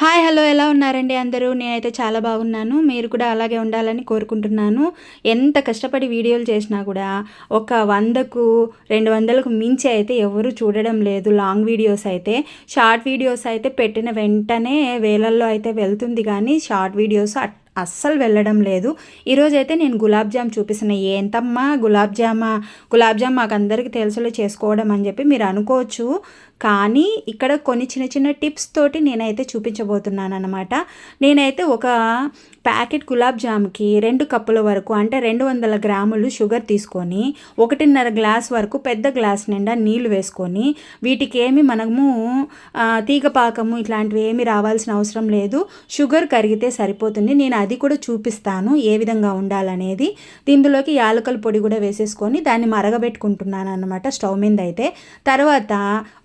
Hi hello ఎలా ఉన్నారండి అందరూ? నేనైతే చాలా బాగున్నాను. మీరు కూడా అలాగే ఉండాలని కోరుకుంటున్నాను. ఎంత కష్టపడి వీడియోలు చేసినా కూడా ఒక 100కు 200కు మించి అయితే ఎవరు చూడడం లేదు. లాంగ్ వీడియోస్ అయితే. షార్ట్ వీడియోస్ అయితే పెట్టిన వెంటనే వేలల్లో అయితే వెళ్తుంది కానీ షార్ట్ వీడియోస్ అస్సలు వెళ్ళడం లేదు. ఈరోజైతే నేను గులాబ్ జామ్ చూపిస్తున్నా. ఏంటమ్మా గులాబ్ జామ్ మాకు అందరికీ తెలుసులే చేసుకోవడం అని చెప్పి మీరు అనుకోవచ్చు. కానీ ఇక్కడ కొన్ని చిన్న చిన్న టిప్స్ తోటి నేనైతే చూపించబోతున్నాను అనమాట. నేనైతే ఒక ప్యాకెట్ గులాబ్ జామ్కి 2 కప్పుల వరకు అంటే 200 గ్రాములు షుగర్ తీసుకొని 1.5 గ్లాస్ వరకు పెద్ద గ్లాస్ నిండా నీళ్లు వేసుకొని వీటికి ఏమి మనము తీగ పాకము ఇట్లాంటివి ఏమి రావాల్సిన అవసరం లేదు. షుగర్ కరిగితే సరిపోతుంది. నేను అది కూడా చూపిస్తాను ఏ విధంగా ఉండాలనేది. దీనిలోకి యాలకుల పొడి కూడా వేసేసుకొని దాన్ని మరగబెట్టుకుంటున్నాను అనమాట స్టవ్ మీద అయితే. తర్వాత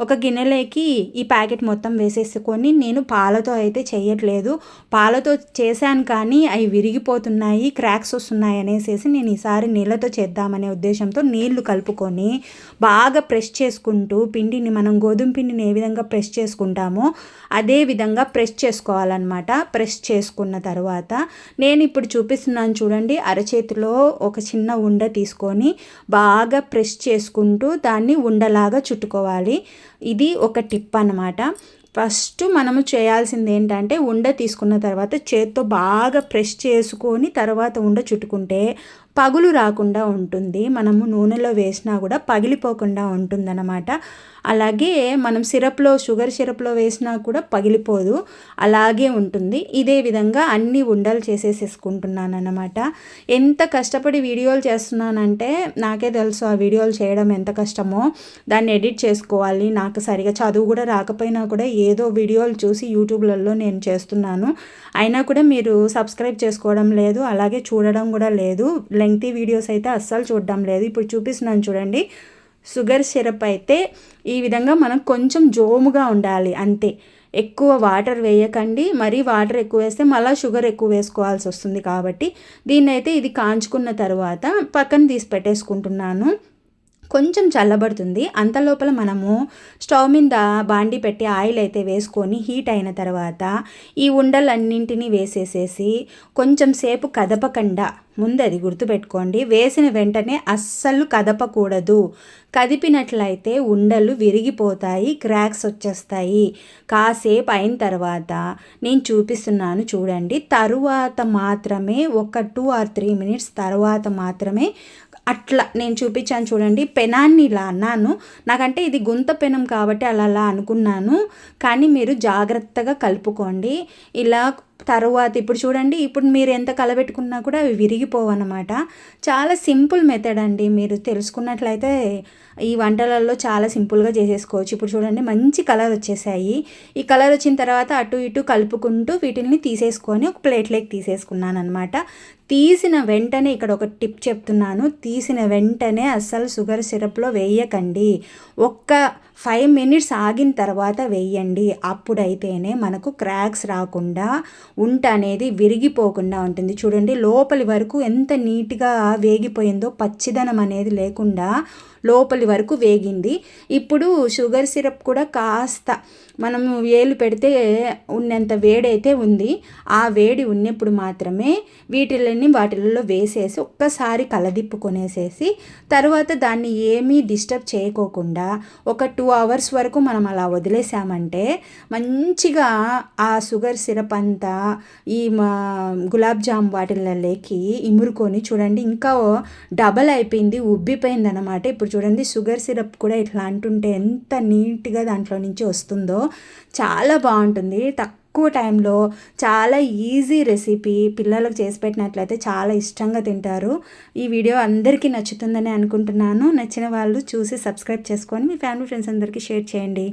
ఒక గిన్నెలోకి ఈ ప్యాకెట్ మొత్తం వేసేసుకొని నేను పాలతో అయితే చేయట్లేదు. పాలతో చేశాను కానీ అవి విరిగిపోతున్నాయి, క్రాక్స్ వస్తున్నాయి అనేసి నేను ఈసారి నీళ్ళతో చేద్దామనే ఉద్దేశంతో నీళ్లు కలుపుకొని బాగా ప్రెస్ చేసుకుంటూ పిండిని మనం గోధుమ పిండిని ఏ విధంగా ప్రెస్ చేసుకుంటామో అదే విధంగా ప్రెస్ చేసుకోవాలన్నమాట. ప్రెస్ చేసుకున్న తర్వాత నేను ఇప్పుడు చూపిస్తున్నాను చూడండి, అరచేతిలో ఒక చిన్న ఉండ తీసుకొని బాగా ప్రెస్ చేసుకుంటూ దాన్ని ఉండలాగా చుట్టుకోవాలి. ఇది ఒక టిప్ అన్నమాట. ఫస్ట్ మనము చేయాల్సింది ఏంటంటే ఉండ తీసుకున్న తర్వాత చేత్తో బాగా ప్రెస్ చేసుకొని తర్వాత ఉండ చుట్టుకుంటే పగులు రాకుండా ఉంటుంది. మనము నూనెలో వేసినా కూడా పగిలిపోకుండా ఉంటుందన్నమాట. అలాగే మనం షుగర్ సిరప్లో వేసినా కూడా పగిలిపోదు, అలాగే ఉంటుంది. ఇదే విధంగా అన్ని ఉండలు చేసేసుకుంటున్నాను అన్నమాట. ఎంత కష్టపడి వీడియోలు చేస్తున్నానంటే నాకే తెలుసు ఆ వీడియోలు చేయడం ఎంత కష్టమో. దాన్ని ఎడిట్ చేసుకోవాలి. నాకు సరిగా చదువు కూడా రాకపోయినా కూడా ఏదో వీడియోలు చూసి యూట్యూబ్లలో నేను చేస్తున్నాను. అయినా కూడా మీరు సబ్స్క్రైబ్ చేసుకోవడం లేదు, అలాగే చూడడం కూడా లేదు. లెంగ్తీ వీడియోస్ అయితే అస్సలు చూడడం లేదు. ఇప్పుడు చూపిస్తున్నాను చూడండి, షుగర్ సిరప్ అయితే ఈ విధంగా మనం కొంచెం జోముగా ఉండాలి అంతే. ఎక్కువ వాటర్ వేయకండి. మరీ వాటర్ ఎక్కువ వేస్తే మళ్ళీ షుగర్ ఎక్కువ వేసుకోవాల్సి వస్తుంది. కాబట్టి దీన్నైతే ఇది కాంచుకున్న తర్వాత పక్కన తీసి పెట్టేసుకుంటున్నాను. కొంచెం చల్లబడుతుంది. అంత లోపల మనము స్టవ్ మీద బాండి పెట్టి ఆయిల్ అయితే వేసుకొని హీట్ అయిన తర్వాత ఈ ఉండలన్నింటినీ వేసేసేసి కొంచెం సేపు కదపకుండా, ముందు అది గుర్తుపెట్టుకోండి, వేసిన వెంటనే అస్సలు కదపకూడదు. కదిపినట్లయితే ఉండలు విరిగిపోతాయి, క్రాక్స్ వచ్చేస్తాయి. కాసేపు అయిన తర్వాత నేను చూపిస్తున్నాను చూడండి, తరువాత మాత్రమే ఒక 2 or 3 minutes తర్వాత మాత్రమే అట్లా నేను చూపించాను చూడండి. పెనాన్ని ఇలా అన్నాను, నాకంటే ఇది గుంత పెనం కాబట్టి అలా అనుకున్నాను. కానీ మీరు జాగ్రత్తగా కలుపుకోండి. ఇలా తర్వాత ఇప్పుడు చూడండి, ఇప్పుడు మీరు ఎంత కలబెట్టుకున్నా కూడా అవి విరిగిపోవన్నమాట. చాలా సింపుల్ మెథడ్ అండి. మీరు తెలుసుకున్నట్లయితే ఈ వంటలలో చాలా సింపుల్గా చేసేసుకోవచ్చు. ఇప్పుడు చూడండి మంచి కలర్ వచ్చేసాయి. ఈ కలర్ వచ్చిన తర్వాత అటు ఇటు కలుపుకుంటూ వీటిని తీసేసుకొని ఒక ప్లేట్లోకి తీసేసుకున్నాను అనమాట. తీసిన వెంటనే ఇక్కడ ఒక టిప్ చెప్తున్నాను, తీసిన వెంటనే అస్సలు షుగర్ సిరప్లో వేయకండి. ఒక్క 5 minutes ఆగిన తర్వాత వేయండి. అప్పుడైతేనే మనకు క్రాక్స్ రాకుండా ఉంట అనేది విరిగిపోకుండా ఉంటుంది. చూడండి లోపలి వరకు ఎంత నీట్గా వేగిపోయిందో, పచ్చిదనం అనేది లేకుండా లోపలి వరకు వేగింది. ఇప్పుడు షుగర్ సిరప్ కూడా కాస్త మనము వేలు పెడితే ఉన్నంత వేడైతే ఉంది. ఆ వేడి ఉన్నప్పుడు మాత్రమే వాటిల్లో వేసేసి ఒక్కసారి కలదిప్పుకొనేసేసి తర్వాత దాన్ని ఏమీ డిస్టర్బ్ చేయకోకుండా ఒక 2 hours వరకు మనం అలా వదిలేసామంటే మంచిగా ఆ షుగర్ సిరప్ అంతా ఈ గులాబ్ జామ్ వాటిల్లోకి ఇమురుకొని చూడండి ఇంకా డబల్ అయిపోయింది, ఉబ్బిపోయింది అనమాట. ఇప్పుడు చూడండి షుగర్ సిరప్ కూడా ఇట్లా అంటుంటే ఎంత నీట్గా దాంట్లో నుంచి వస్తుందో. చాలా బాగుంటుంది. తక్కువ టైంలో చాలా ఈజీ రెసిపీ. పిల్లలకు చేసి పెట్టినట్లయితే చాలా ఇష్టంగా తింటారు. ఈ వీడియో అందరికీ నచ్చుతుందని అనుకుంటున్నాను. నచ్చిన వాళ్ళు చూసి సబ్స్క్రైబ్ చేసుకొని మీ ఫ్యామిలీ ఫ్రెండ్స్ అందరికీ షేర్ చేయండి.